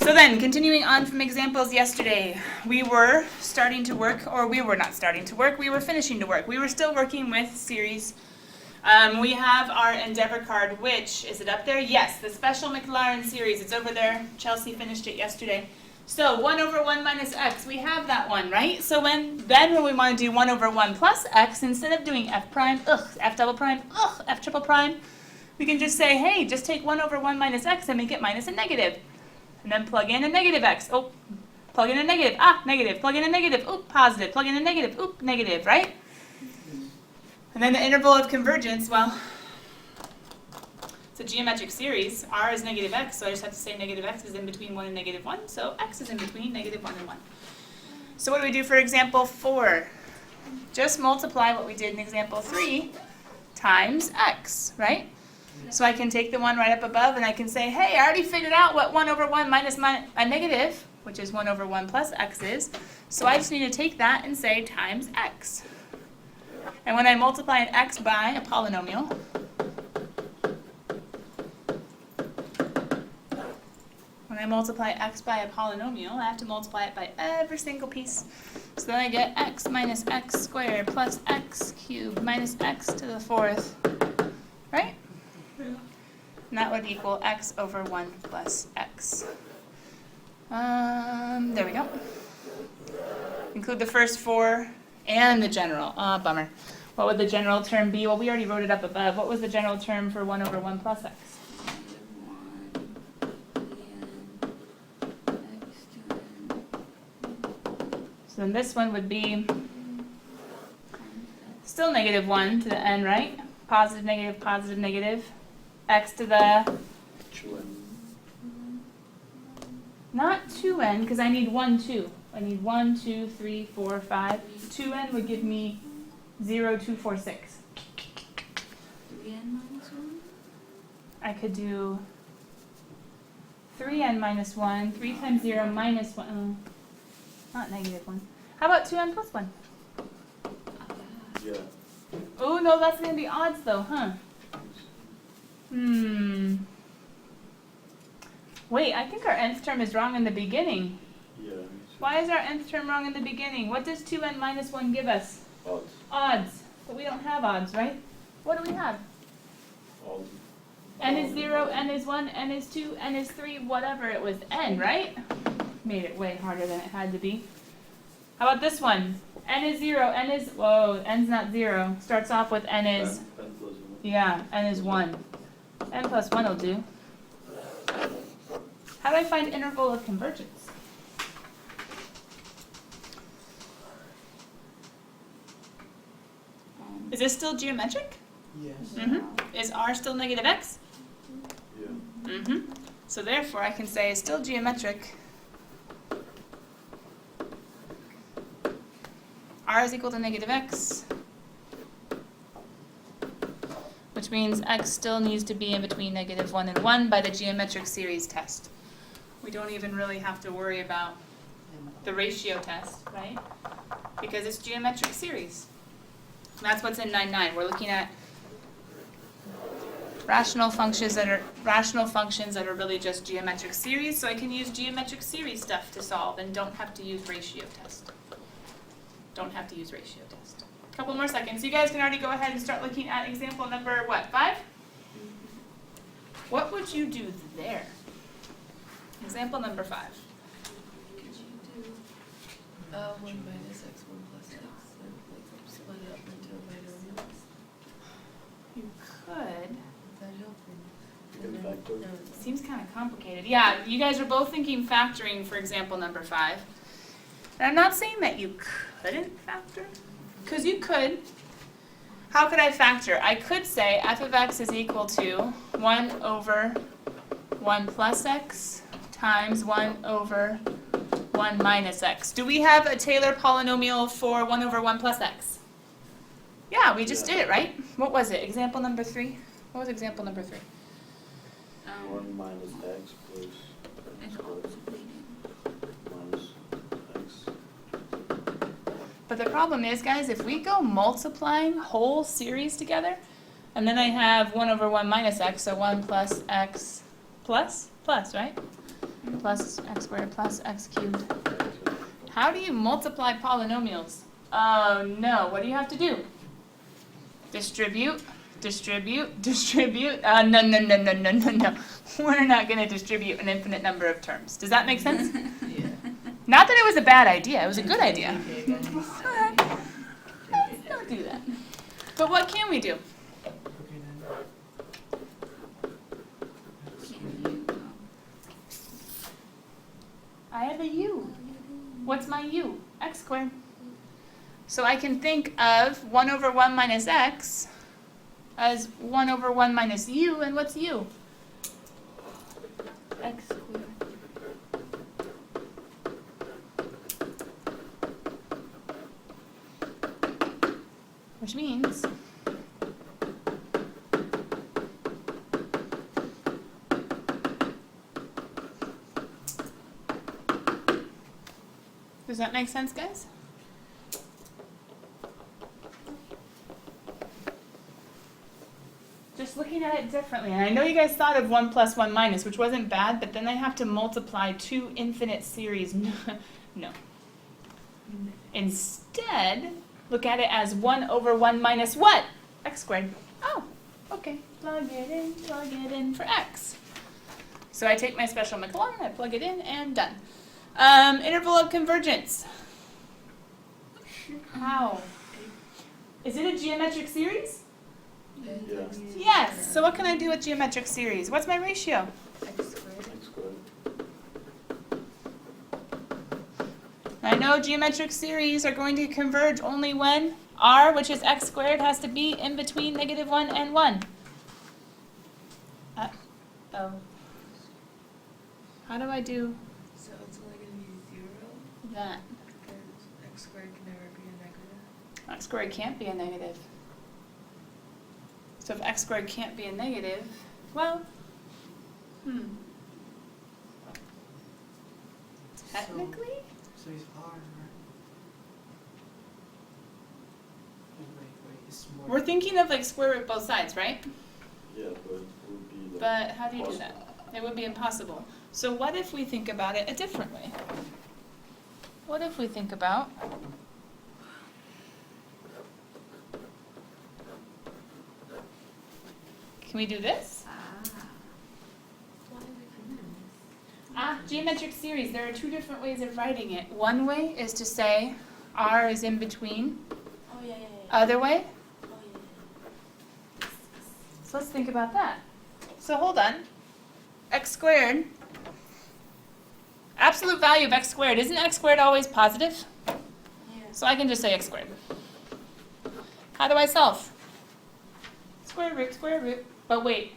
So then, continuing on from examples yesterday, we were starting to work, or we were not starting to work, we were finishing to work. We were still working with series. We have our Endeavor card, which, is it up there? Yes, the Special Maclaurin series. It's over there. Chelsea finished it yesterday. So 1 over 1 minus x, we have that one, right? So when we want to do 1 over 1 plus x, instead of doing f prime, f double prime, f triple prime, we can just say, hey, just take 1 over 1 minus x and make it minus a negative. And then plug in a negative x. Oh, plug in a negative. Negative. Plug in a negative. Oop, positive. Plug in a negative. Oop, negative, right? And then the interval of convergence, well, it's a geometric series. R is negative x, so I just have to say negative x is in between 1 and negative 1. So x is in between negative 1 and 1. So what do we do for example 4? Just multiply what we did in example 3 times x, right? So I can take the one right up above and I can say, hey, I already figured out what 1 over 1 minus a negative, which is 1 over 1 plus x is. So I just need to take that and say times x. And when I multiply an x by a polynomial, I have to multiply it by every single piece. So then I get x minus x squared plus x cubed minus x to the 4th, right? And that would equal x over 1 plus x. There we go. Include the first 4 and the general. Bummer. What would the general term be? Well, we already wrote it up above. What was the general term for 1 over 1 plus x? So then this one would be still negative 1 to the n, right? Positive, negative, x to the... 2n. Not 2n, because I need 1, 2. I need 1, 2, 3, 4, 5. 2n would give me 0, 2, 4, 6. 3n minus 1? I could do 3n minus 1, 3 times 0 minus 1. Not negative 1. How about 2n plus 1? Yeah. Oh, no, that's going to be odds, though, huh? Wait, I think our nth term is wrong in the beginning. Yeah. Why is our nth term wrong in the beginning? What does 2n minus 1 give us? Odds. Odds. But we don't have odds, right? What do we have? Odds. N is 0, n is 1, n is 2, n is 3, whatever. It was n, right? Made it way harder than it had to be. How about this one? N is 0, n is... Whoa, n's not 0. Starts off with n is... N plus 1. Yeah, n is 1. n plus 1 will do. How do I find interval of convergence? Is this still geometric? Yes. Is r still negative x? Yeah. So therefore I can say it's still geometric. R is equal to negative x, which means x still needs to be in between negative 1 and 1 by the geometric series test. We don't even really have to worry about the ratio test, right? Because it's geometric series. And that's what's in 9.9. We're looking at rational functions that are really just geometric series, so I can use geometric series stuff to solve and don't have to use ratio test. A couple more seconds. You guys can already go ahead and start looking at example number, what, 5? What would you do there? Example number 5. Could you do 1 minus x, 1 plus x, and like split it up into a binomial? You could. Would that help? You can factor. No. Seems kind of complicated. Yeah, you guys are both thinking factoring for example number 5. And I'm not saying that you couldn't factor, because you could. How could I factor? I could say f of x is equal to 1 over 1 plus x times 1 over 1 minus x. Do we have a Taylor polynomial for 1 over 1 plus x? Yeah, we just did it, right? What was it? Example number 3? What was example number 3? 1 minus x plus x squared minus x. But the problem is, guys, if we go multiplying whole series together, and then I have 1 over 1 minus x, so 1 plus x plus, right? plus x squared plus x cubed. How do you multiply polynomials? Oh no, what do you have to do? Distribute, distribute, distribute. No. We're not going to distribute an infinite number of terms. Does that make sense? Yeah. Not that it was a bad idea, it was a good idea. Okay, guys. Don't do that. But what can we do? I have a u. What's my u? X squared. So I can think of 1 over 1 minus x as 1 over 1 minus u, and what's u? X squared. Which means does that make sense, guys? Just looking at it differently, and I know you guys thought of 1 plus 1 minus, which wasn't bad, but then I have to multiply two infinite series. No. Instead, look at it as 1 over 1 minus what? X squared. Oh, okay. Plug it in for x. So I take my special Maclaurin, I plug it in, and done. Interval of convergence. How? Is it a geometric series? Yeah. Yes. So what can I do with geometric series? What's my ratio? X squared. X squared. I know geometric series are going to converge only when r, which is x squared, has to be in between -1 and 1. Oh. How do I do So it's only going to be 0 that? because x squared can never be a negative. X squared can't be a negative. So if x squared can't be a negative, well, technically? So he's R, right? Wait, it's more. We're thinking of like square root both sides, right? Yeah, but it would be like. But how do you do that? It would be impossible. So what if we think about it a different way? What if we think about can we do this? Geometric series. There are two different ways of writing it. One way is to say r is in between. Oh, yeah. Other way? Oh, yeah. So let's think about that. So hold on. X squared. Absolute value of x squared. Isn't x squared always positive? Yeah. So I can just say x squared. How do I solve? Square root. But wait.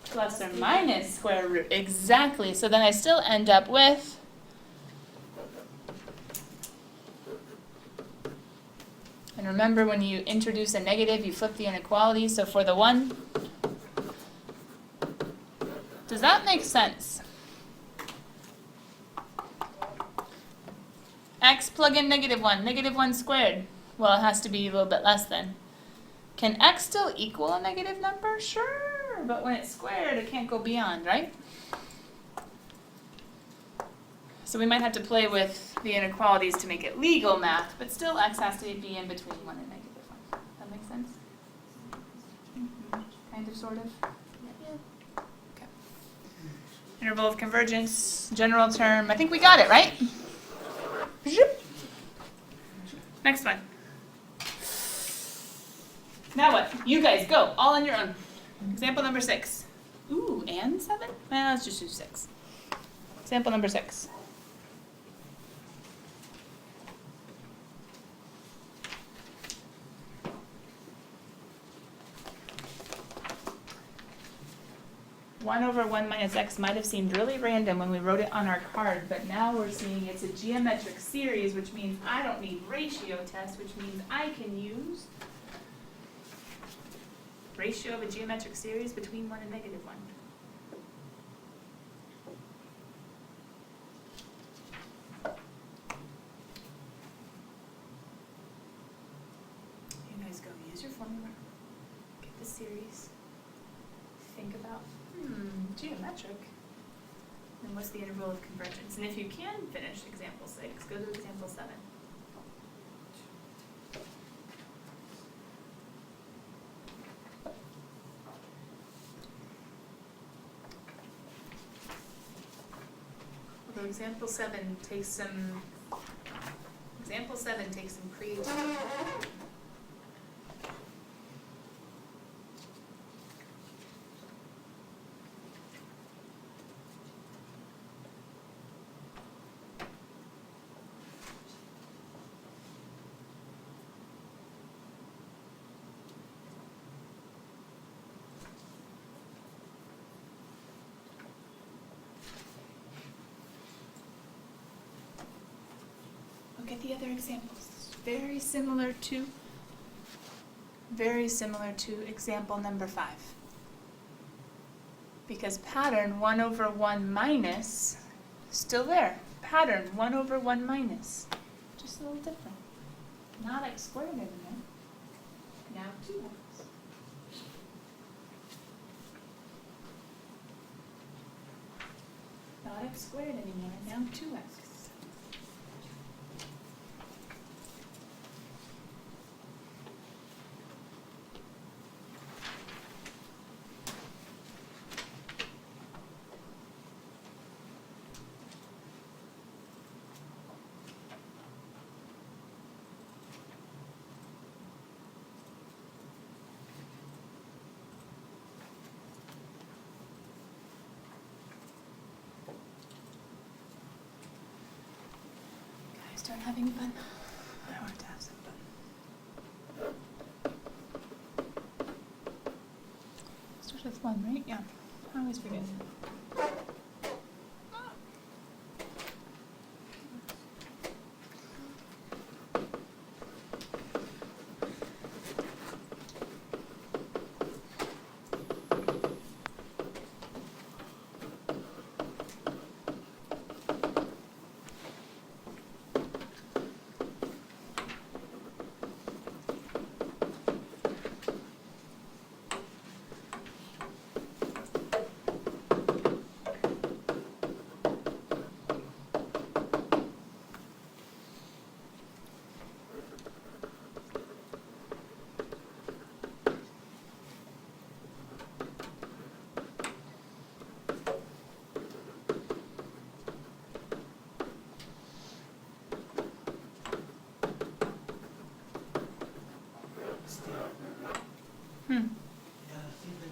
Plus or minus square root. Exactly. So then I still end up with and remember when you introduce a negative, you flip the inequality. So for the 1, does that make sense? X plug in -1, -1 squared. Well, it has to be a little bit less than. Can x still equal a negative number? Sure, but when it's squared, it can't go beyond, right? So we might have to play with the inequalities to make it legal math, but still x has to be in between 1 and -1. That make sense? Kind of, sort of? Yeah. Okay. Interval of convergence, general term. I think we got it, right? Next one. Now what? You guys go, all on your own. Example number 6. Ooh, and 7? Well, let's just do 6. Example number 6. One over 1 minus x might have seemed really random when we wrote it on our card, but now we're seeing it's a geometric series, which means I don't need ratio test, which means I can use ratio of a geometric series between 1 and -1. You guys go use your formula, get the series, think about, geometric. And what's the interval of convergence? And if you can finish example 6, go to example 7. Although example 7 takes some creativity. Look at the other examples. Very similar to example number 5. Because pattern 1 over 1 minus, still there. Pattern 1 over 1 minus. Just a little different. Not x squared anymore. Now 2x. Not x squared anymore. Now 2x. Start having fun. I want to have some fun. Starts with 1, right? Yeah. I always forget. Even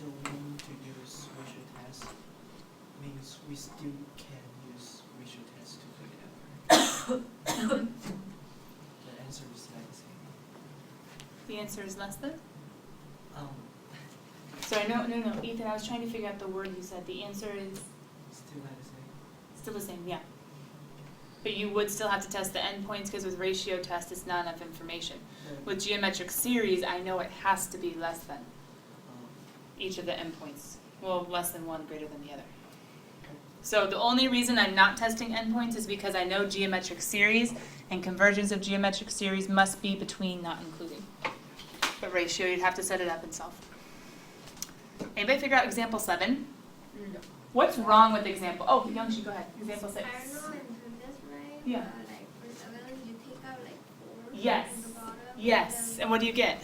though we need to use ratio test, means we still can use ratio test to figure it out. The answer is like the same. The answer is less than? Um, Sorry, no, Ethan, I was trying to figure out the word you said. The answer is still like the same. still the same, yeah. But you would still have to test the endpoints because with ratio test, it's not enough information. With geometric series, I know it has to be less than each of the endpoints. Well, less than one, greater than the other. So the only reason I'm not testing endpoints is because I know geometric series and convergence of geometric series must be between, not including. But ratio, you'd have to set it up and solve. Anybody figure out example 7? No. What's wrong with example? Oh, Youngshi, go ahead. Example 6. I don't know if this right. Yeah. Like for 7, you take out like 4 Yes. from the bottom. Yes. And what do you get?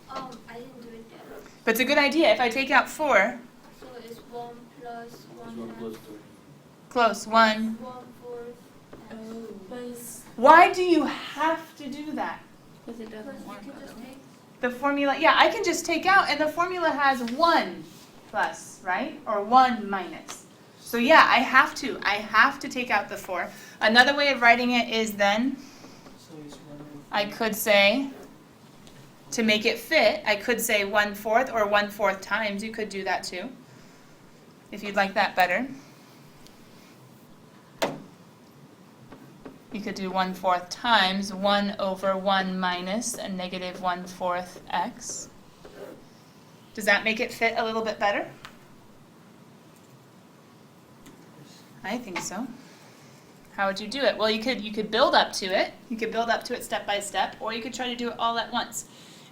I didn't do it yet. But it's a good idea. If I take out 4, So it's 1 plus 1 It's 1 plus 3. close, 1. 1/4. But Why do you have to do that? because it Because doesn't you work can just otherwise. take. The formula, yeah, I can just take out, and the formula has 1 plus, right? Or 1 minus. So yeah, I have to take out the 4. Another way of writing it is then, So it's 1 over 4. I could say, to make it fit, I could say 1/4 or 1/4 times. You could do that too, if you'd like that better. You could do 1/4 times 1 over 1 minus a negative 1/4 x. Does that make it fit a little bit better? I think so. How would you do it? Well, you could build up to it. You could build up to it step by step, or you could try to do it all at once.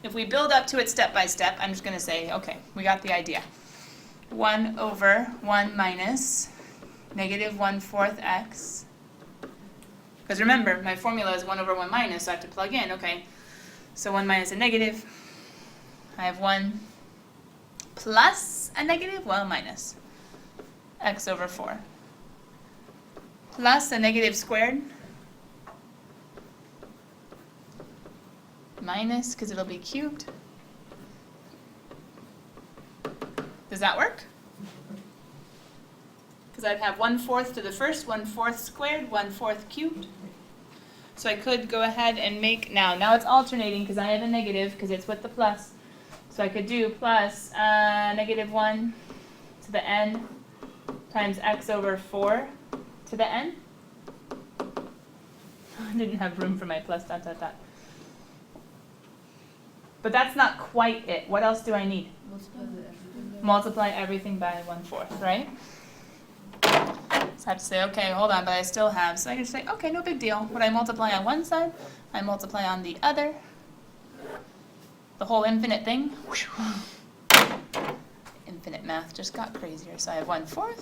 If we build up to it step by step, I'm just going to say, okay, we got the idea. 1 over 1 minus negative 1/4 x. Because remember, my formula is 1 over 1 minus, so I have to plug in, okay. So 1 minus a negative, I have 1 plus a negative, well, minus x over 4. Plus a negative squared, minus, because it'll be cubed. Does that work? Because I'd have 1/4 to the first, 1/4 squared, 1/4 cubed. So I could go ahead and make, now it's alternating because I have a negative because it's with the plus. So I could do plus negative 1 to the n times x over 4 to the n. I didn't have room for my plus dot dot dot. But that's not quite it. What else do I need? Multiply everything by 1/4, right? So I have to say, okay, hold on, but I still have. So I can say, okay, no big deal. What I multiply on one side, I multiply on the other. The whole infinite thing. Infinite math just got crazier. So I have 1/4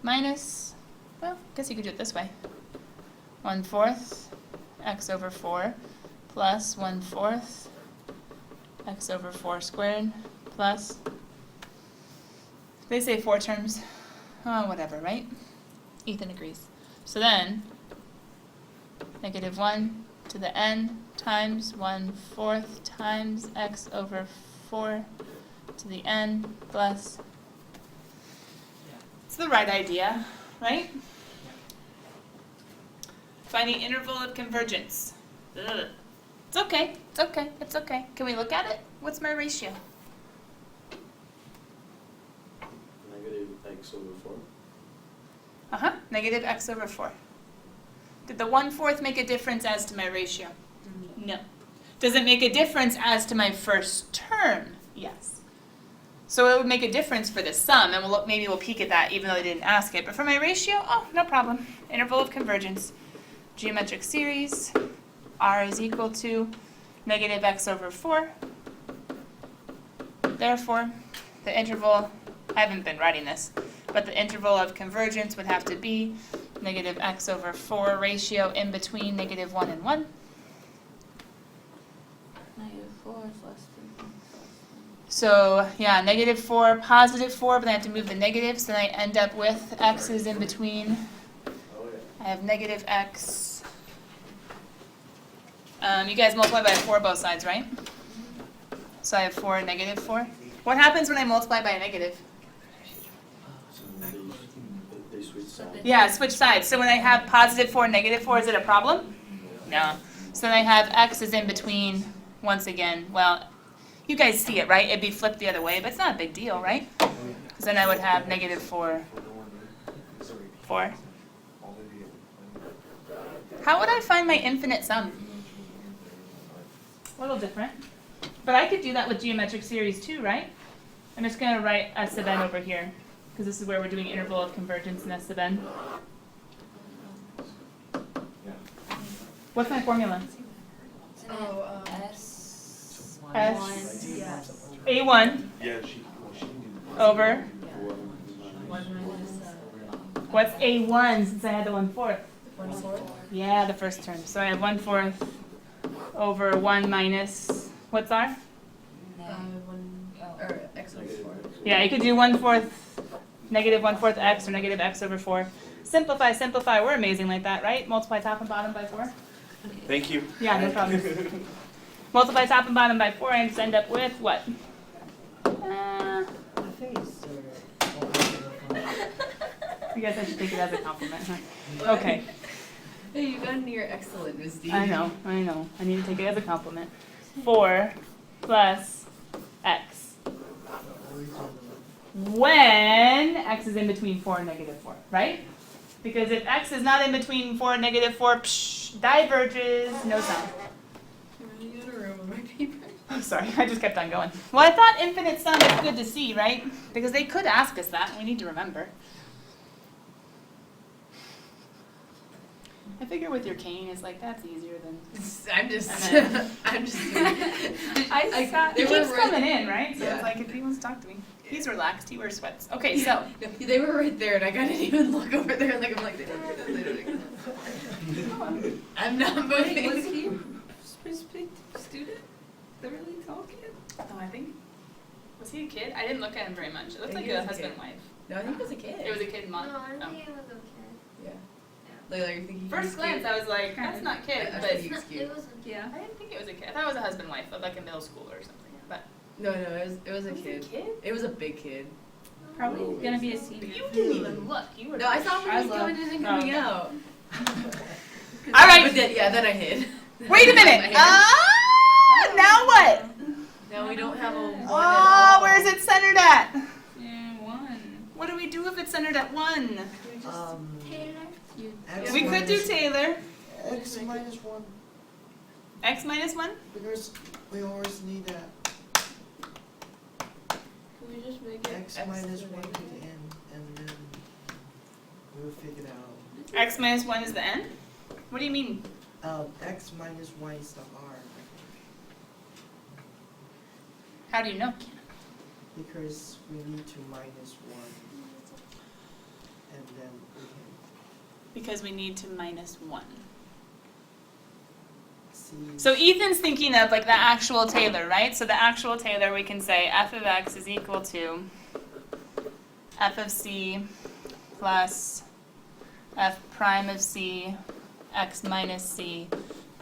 minus, well, I guess you could do it this way. 1/4 x over 4 plus 1/4 x over 4 squared plus, they say 4 terms. Oh, whatever, right? Ethan agrees. So then, negative 1 to the n times 1/4 times x over 4 to the n plus. It's the right idea, right? Find the interval of convergence. Ugh. It's okay, it's okay, it's okay. Can we look at it? What's my ratio? Negative x over 4. Uh-huh, negative x over 4. Did the 1/4 make a difference as to my ratio? No. Does it make a difference as to my first term? Yes. So it would make a difference for the sum, and maybe we'll peek at that even though they didn't ask it. But for my ratio, oh, no problem. Interval of convergence. Geometric series, r is equal to negative x over 4. Therefore, the interval, I haven't been writing this, but the interval of convergence would have to be negative x over 4 ratio in between negative 1 and 1. Negative 4 is less than. So, yeah, negative 4, positive 4, but then I have to move the negatives, so then I end up with x's in between. Oh yeah. I have negative x. You guys multiply by 4 both sides, right? So I have 4 and negative 4. What happens when I multiply by a negative? So they switch sides. Yeah, switch sides. So when I have positive 4 and negative 4, is it a problem? No. So then I have x is in between once again. Well, you guys see it, right? It'd be flipped the other way, but it's not a big deal, right? Because then I would have negative 4, 4. How would I find my infinite sum? A little different. But I could do that with geometric series too, right? I'm just going to write S sub n over here, because this is where we're doing interval of convergence in S sub n. What's my formula? Oh, S yes. A1 over, what's A1 since I had the 1/4? 1/4. Yeah, the first term. So I have 1/4 over 1 minus, what's R? Or x over 4. Yeah, you could do 1/4, negative 1/4 x or negative x over 4. Simplify, simplify. We're amazing like that, right? Multiply top and bottom by 4. Thank you. Yeah, no problem. Multiply top and bottom by 4 and just end up with what? I guess I should take it as a compliment, huh? Okay. Hey, you got near excellent, Miss D. I know. I need to take it as a compliment. 4 plus x. When x is in between 4 and negative 4, right? Because if x is not in between 4 and negative 4, diverges, no sound. I'm running out of room on my paper. I'm sorry, I just kept on going. Well, I thought infinite sum is good to see, right? Because they could ask us that, and we need to remember. I figure with your cane, it's like, that's easier than... I'm just. I saw, they it were keeps right- coming in, right? So Yeah. it's like, if he wants to talk to me. He's relaxed. He wears sweats. Okay, so No, they were right there, and I couldn't even look over there. Like I'm like, they don't do this. They don't do this. I'm not moving. Wait, was he a specific student? The really tall kid? oh, I think was he a kid? I didn't look at him very much. It looked I like think he a was a husband kid. wife. No, I think it was a kid. It was a kid No, mom. I don't Oh. think it was okay. Yeah. Yeah. Like you're thinking. First glance, I was like, that's not kid, I but think It's he was not, cute. it wasn't. Yeah. I didn't think it was a kid. I thought it was a husband wife, of like a middle schooler or something. But No, it was a kid. kid? It was a big kid. Probably gonna be a senior. You didn't even look. You were. No, I saw him when he was I coming in and coming out. All right. But then, then I hid. Wait a minute. Now what? Now we don't have a one at Oh, all. where is it centered at? Yeah, 1. What do we do if it's centered at 1? Taylor? X We could do minus- Taylor. X minus 1, X minus 1? because we always need that. Can we just make it X minus 1 to the n, and then we'll figure it out. X minus 1 is the n? What do you mean? X minus y is the r, How do you know? because we need to minus 1, and then we can Because we need to minus 1. see. So Ethan's thinking of like the actual Taylor, right? So the actual Taylor, we can say f of x is equal to f of c plus f prime of c x minus c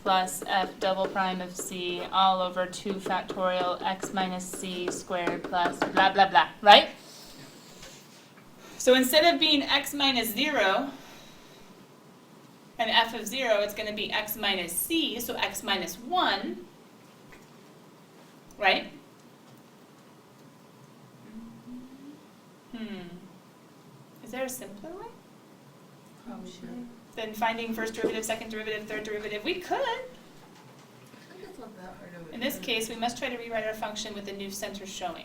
plus f double prime of c all over 2 factorial x minus c squared plus blah blah blah, right? So instead of being x minus 0 and f of 0, it's going to be x minus c, so x minus 1, right? Is there a simpler way Probably. than finding first derivative, second derivative, third derivative? We could. I think it's not that hard of a In this case, we must try to rewrite our function with the new center showing.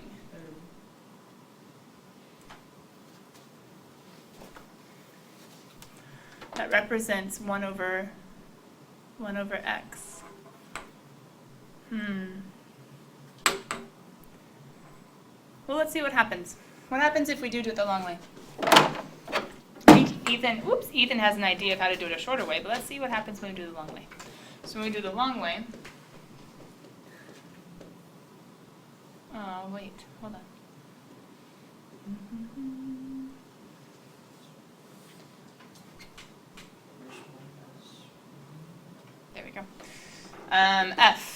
That represents 1 over x. Well, let's see what happens. What happens if we do it the long way? I think Ethan has an idea of how to do it a shorter way, but let's see what happens when we do the long way. So when we do the long way, oh, wait, hold on. There we go. F.